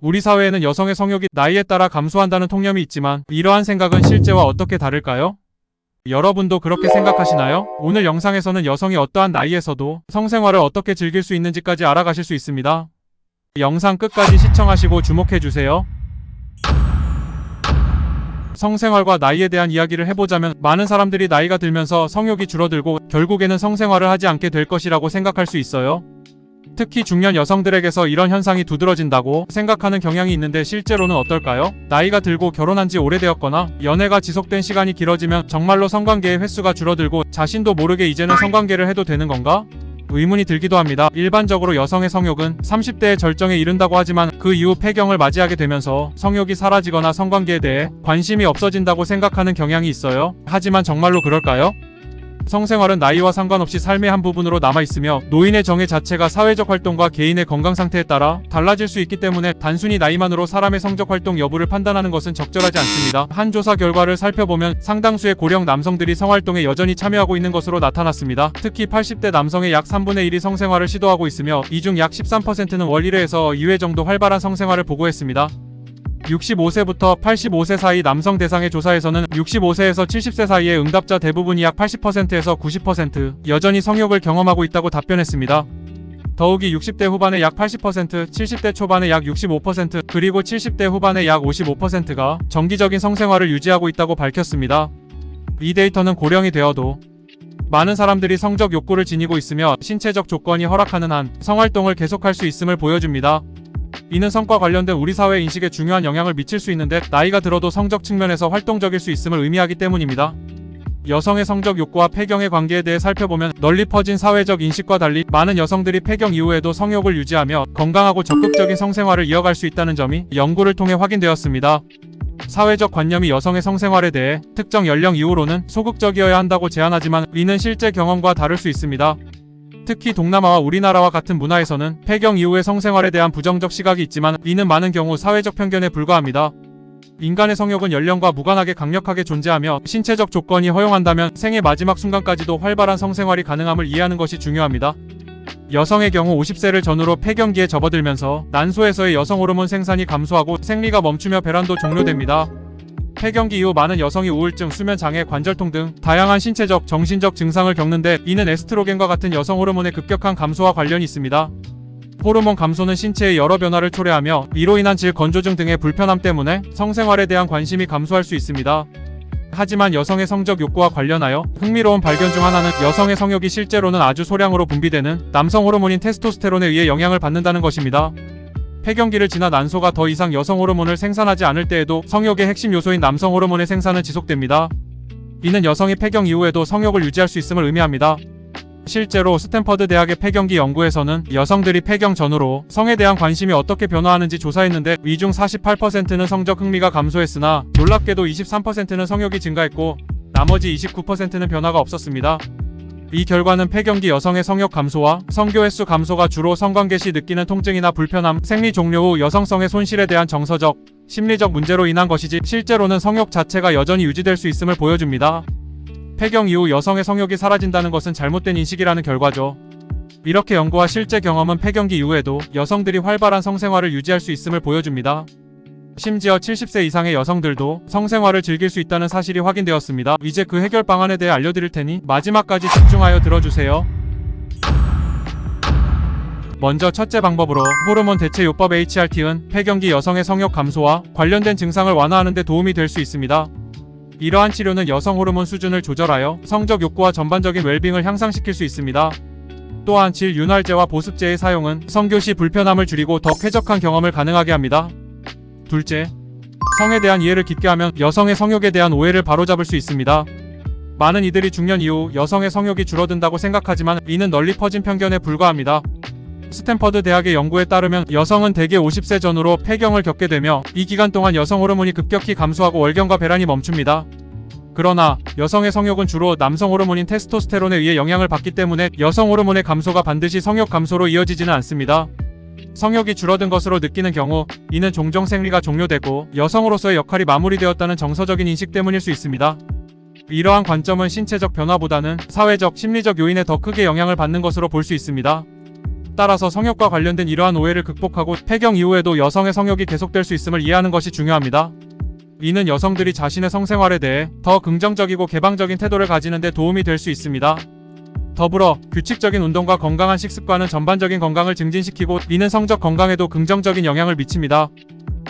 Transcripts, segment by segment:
우리 사회에는 여성의 성욕이 나이에 따라 감소한다는 통념이 있지만 이러한 생각은 실제와 어떻게 다를까요? 여러분도 그렇게 생각하시나요? 오늘 영상에서는 여성이 어떠한 나이에서도 성생활을 어떻게 즐길 수 있는지까지 알아가실 수 있습니다. 영상 끝까지 시청하시고 주목해주세요. 성생활과 나이에 대한 이야기를 해보자면 많은 사람들이 나이가 들면서 성욕이 줄어들고 결국에는 성생활을 하지 않게 될 것이라고 생각할 수 있어요. 특히 중년 여성들에게서 이런 현상이 두드러진다고 생각하는 경향이 있는데 실제로는 어떨까요? 나이가 들고 결혼한 지 오래되었거나 연애가 지속된 시간이 길어지면 정말로 성관계의 횟수가 줄어들고 자신도 모르게 이제는 성관계를 해도 되는 건가? 의문이 들기도 합니다. 일반적으로 여성의 성욕은 30대의 절정에 이른다고 하지만 그 이후 폐경을 맞이하게 되면서 성욕이 사라지거나 성관계에 대해 관심이 없어진다고 생각하는 경향이 있어요. 하지만 정말로 그럴까요? 성생활은 나이와 상관없이 삶의 한 부분으로 남아있으며 노인의 정의 자체가 사회적 활동과 개인의 건강 상태에 따라 달라질 수 있기 때문에 단순히 나이만으로 사람의 성적 활동 여부를 판단하는 것은 적절하지 않습니다. 한 조사 결과를 살펴보면 상당수의 고령 남성들이 성활동에 여전히 참여하고 있는 것으로 나타났습니다. 특히 80대 남성의 약 3분의 1이 성생활을 시도하고 있으며 이 중 약 13%는 월 1회에서 2회 정도 활발한 성생활을 보고했습니다. 65세부터 85세 사이 남성 대상의 조사에서는 65세에서 70세 사이의 응답자 대부분이 약 80%에서 90% 여전히 성욕을 경험하고 있다고 답변했습니다. 더욱이 60대 후반의 약 80%, 70대 초반의 약 65%, 그리고 70대 후반의 약 55%가 정기적인 성생활을 유지하고 있다고 밝혔습니다. 이 데이터는 고령이 되어도 많은 사람들이 성적 욕구를 지니고 있으며 신체적 조건이 허락하는 한 성활동을 계속할 수 있음을 보여줍니다. 이는 성과 관련된 우리 사회 인식에 중요한 영향을 미칠 수 있는데 나이가 들어도 성적 측면에서 활동적일 수 있음을 의미하기 때문입니다. 여성의 성적 욕구와 폐경의 관계에 대해 살펴보면 널리 퍼진 사회적 인식과 달리 많은 여성들이 폐경 이후에도 성욕을 유지하며 건강하고 적극적인 성생활을 이어갈 수 있다는 점이 연구를 통해 확인되었습니다. 사회적 관념이 여성의 성생활에 대해 특정 연령 이후로는 소극적이어야 한다고 제안하지만 이는 실제 경험과 다를 수 있습니다. 특히 동남아와 우리나라와 같은 문화에서는 폐경 이후의 성생활에 대한 부정적 시각이 있지만 이는 많은 경우 사회적 편견에 불과합니다. 인간의 성욕은 연령과 무관하게 강력하게 존재하며 신체적 조건이 허용한다면 생의 마지막 순간까지도 활발한 성생활이 가능함을 이해하는 것이 중요합니다. 여성의 경우 50세를 전후로 폐경기에 접어들면서 난소에서의 여성 호르몬 생산이 감소하고 생리가 멈추며 배란도 종료됩니다. 폐경기 이후 많은 여성이 우울증, 수면장애, 관절통 등 다양한 신체적, 정신적 증상을 겪는데 이는 에스트로겐과 같은 여성 호르몬의 급격한 감소와 관련이 있습니다. 호르몬 감소는 신체의 여러 변화를 초래하며 이로 인한 질, 건조증 등의 불편함 때문에 성생활에 대한 관심이 감소할 수 있습니다. 하지만 여성의 성적 욕구와 관련하여 흥미로운 발견 중 하나는 여성의 성욕이 실제로는 아주 소량으로 분비되는 남성 호르몬인 테스토스테론에 의해 영향을 받는다는 것입니다. 폐경기를 지나 난소가 더 이상 여성 호르몬을 생산하지 않을 때에도 성욕의 핵심 요소인 남성 호르몬의 생산은 지속됩니다. 이는 여성이 폐경 이후에도 성욕을 유지할 수 있음을 의미합니다. 실제로 스탠퍼드 대학의 폐경기 연구에서는 여성들이 폐경 전후로 성에 대한 관심이 어떻게 변화하는지 조사했는데 이 중 48%는 성적 흥미가 감소했으나 놀랍게도 23%는 성욕이 증가했고 나머지 29%는 변화가 없었습니다. 이 결과는 폐경기 여성의 성욕 감소와 성교 횟수 감소가 주로 성관계 시 느끼는 통증이나 불편함, 생리 종료 후 여성성의 손실에 대한 정서적, 심리적 문제로 인한 것이지 실제로는 성욕 자체가 여전히 유지될 수 있음을 보여줍니다. 폐경 이후 여성의 성욕이 사라진다는 것은 잘못된 인식이라는 결과죠. 이렇게 연구와 실제 경험은 폐경기 이후에도 여성들이 활발한 성생활을 유지할 수 있음을 보여줍니다. 심지어 70세 이상의 여성들도 성생활을 즐길 수 있다는 사실이 확인되었습니다. 이제 그 해결 방안에 대해 알려드릴 테니 마지막까지 집중하여 들어주세요. 먼저 첫째 방법으로 호르몬 대체 요법 HRT은 폐경기 여성의 성욕 감소와 관련된 증상을 완화하는 데 도움이 될 수 있습니다. 이러한 치료는 여성 호르몬 수준을 조절하여 성적 욕구와 전반적인 웰빙을 향상시킬 수 있습니다. 또한 질 윤활제와 보습제의 사용은 성교 시 불편함을 줄이고 더 쾌적한 경험을 가능하게 합니다. 둘째, 성에 대한 이해를 깊게 하면 여성의 성욕에 대한 오해를 바로잡을 수 있습니다. 많은 이들이 중년 이후 여성의 성욕이 줄어든다고 생각하지만 이는 널리 퍼진 편견에 불과합니다. 스탠퍼드 대학의 연구에 따르면 여성은 대개 50세 전후로 폐경을 겪게 되며 이 기간 동안 여성 호르몬이 급격히 감소하고 월경과 배란이 멈춥니다. 그러나 여성의 성욕은 주로 남성 호르몬인 테스토스테론에 의해 영향을 받기 때문에 여성 호르몬의 감소가 반드시 성욕 감소로 이어지지는 않습니다. 성욕이 줄어든 것으로 느끼는 경우 이는 종종 생리가 종료되고 여성으로서의 역할이 마무리되었다는 정서적인 인식 때문일 수 있습니다. 이러한 관점은 신체적 변화보다는 사회적, 심리적 요인에 더 크게 영향을 받는 것으로 볼 수 있습니다. 따라서 성욕과 관련된 이러한 오해를 극복하고 폐경 이후에도 여성의 성욕이 계속될 수 있음을 이해하는 것이 중요합니다. 이는 여성들이 자신의 성생활에 대해 더 긍정적이고 개방적인 태도를 가지는 데 도움이 될 수 있습니다. 더불어 규칙적인 운동과 건강한 식습관은 전반적인 건강을 증진시키고 이는 성적 건강에도 긍정적인 영향을 미칩니다.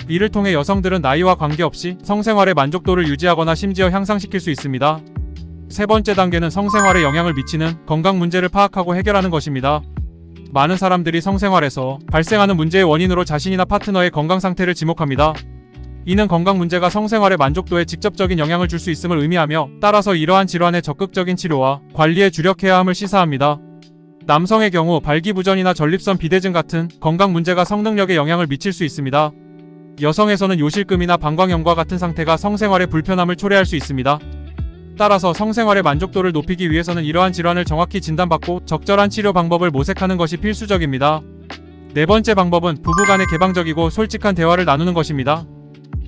이를 통해 여성들은 나이와 관계없이 성생활의 만족도를 유지하거나 심지어 향상시킬 수 있습니다. 세 번째 단계는 성생활에 영향을 미치는 건강 문제를 파악하고 해결하는 것입니다. 많은 사람들이 성생활에서 발생하는 문제의 원인으로 자신이나 파트너의 건강 상태를 지목합니다. 이는 건강 문제가 성생활의 만족도에 직접적인 영향을 줄 수 있음을 의미하며 따라서 이러한 질환의 적극적인 치료와 관리에 주력해야 함을 시사합니다. 남성의 경우 발기부전이나 전립선 비대증 같은 건강 문제가 성능력에 영향을 미칠 수 있습니다. 여성에서는 요실금이나 방광염과 같은 상태가 성생활의 불편함을 초래할 수 있습니다. 따라서 성생활의 만족도를 높이기 위해서는 이러한 질환을 정확히 진단받고 적절한 치료 방법을 모색하는 것이 필수적입니다. 네 번째 방법은 부부간의 개방적이고 솔직한 대화를 나누는 것입니다.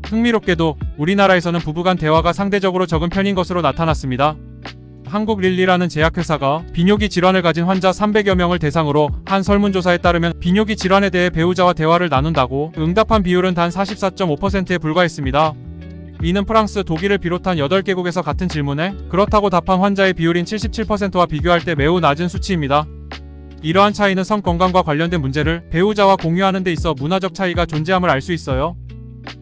흥미롭게도 우리나라에서는 부부간 대화가 상대적으로 적은 편인 것으로 나타났습니다. 한국릴리라는 제약회사가 비뇨기 질환을 가진 환자 300여 명을 대상으로 한 설문조사에 따르면 비뇨기 질환에 대해 배우자와 대화를 나눈다고 응답한 비율은 단 44.5%에 불과했습니다. 이는 프랑스, 독일을 비롯한 8개국에서 같은 질문에 그렇다고 답한 환자의 비율인 77%와 비교할 때 매우 낮은 수치입니다. 이러한 차이는 성 건강과 관련된 문제를 배우자와 공유하는 데 있어 문화적 차이가 존재함을 알 수 있어요.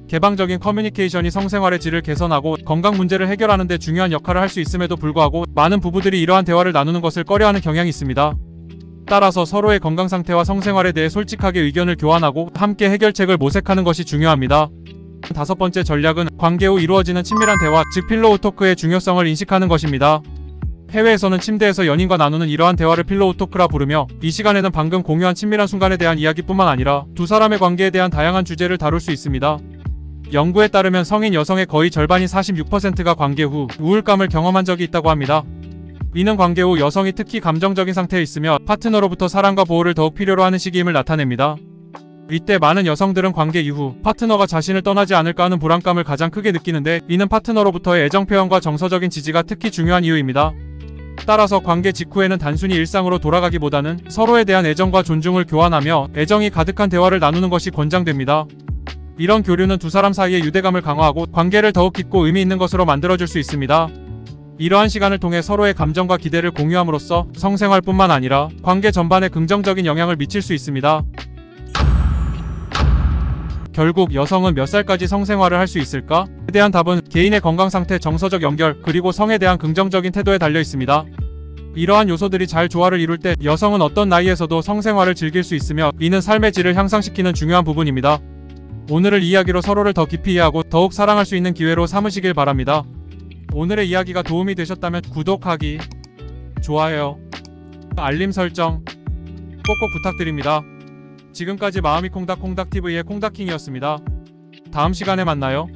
개방적인 커뮤니케이션이 성생활의 질을 개선하고 건강 문제를 해결하는 데 중요한 역할을 할 수 있음에도 불구하고 많은 부부들이 이러한 대화를 나누는 것을 꺼려하는 경향이 있습니다. 따라서 서로의 건강 상태와 성생활에 대해 솔직하게 의견을 교환하고 함께 해결책을 모색하는 것이 중요합니다. 다섯 번째 전략은 관계 후 이루어지는 친밀한 대화, 즉 필로우 토크의 중요성을 인식하는 것입니다. 해외에서는 침대에서 연인과 나누는 이러한 대화를 필로우 토크라 부르며 이 시간에는 방금 공유한 친밀한 순간에 대한 이야기뿐만 아니라 두 사람의 관계에 대한 다양한 주제를 다룰 수 있습니다. 연구에 따르면 성인 여성의 거의 절반인 46%가 관계 후 우울감을 경험한 적이 있다고 합니다. 이는 관계 후 여성이 특히 감정적인 상태에 있으며 파트너로부터 사랑과 보호를 더욱 필요로 하는 시기임을 나타냅니다. 이때 많은 여성들은 관계 이후 파트너가 자신을 떠나지 않을까 하는 불안감을 가장 크게 느끼는데 이는 파트너로부터의 애정 표현과 정서적인 지지가 특히 중요한 이유입니다. 따라서 관계 직후에는 단순히 일상으로 돌아가기보다는 서로에 대한 애정과 존중을 교환하며 애정이 가득한 대화를 나누는 것이 권장됩니다. 이런 교류는 두 사람 사이의 유대감을 강화하고 관계를 더욱 깊고 의미 있는 것으로 만들어줄 수 있습니다. 이러한 시간을 통해 서로의 감정과 기대를 공유함으로써 성생활뿐만 아니라 관계 전반에 긍정적인 영향을 미칠 수 있습니다. 결국 여성은 몇 살까지 성생활을 할 수 있을까? 에 대한 답은 개인의 건강 상태, 정서적 연결, 그리고 성에 대한 긍정적인 태도에 달려 있습니다. 이러한 요소들이 잘 조화를 이룰 때 여성은 어떤 나이에서도 성생활을 즐길 수 있으며 이는 삶의 질을 향상시키는 중요한 부분입니다. 오늘의 이야기로 서로를 더 깊이 이해하고 더욱 사랑할 수 있는 기회로 삼으시길 바랍니다. 오늘의 이야기가 도움이 되셨다면 구독하기, 좋아요, 알림 설정 꼭꼭 부탁드립니다. 지금까지 마음이 콩닥TV의 콩닥킹이었습니다. 다음 시간에 만나요.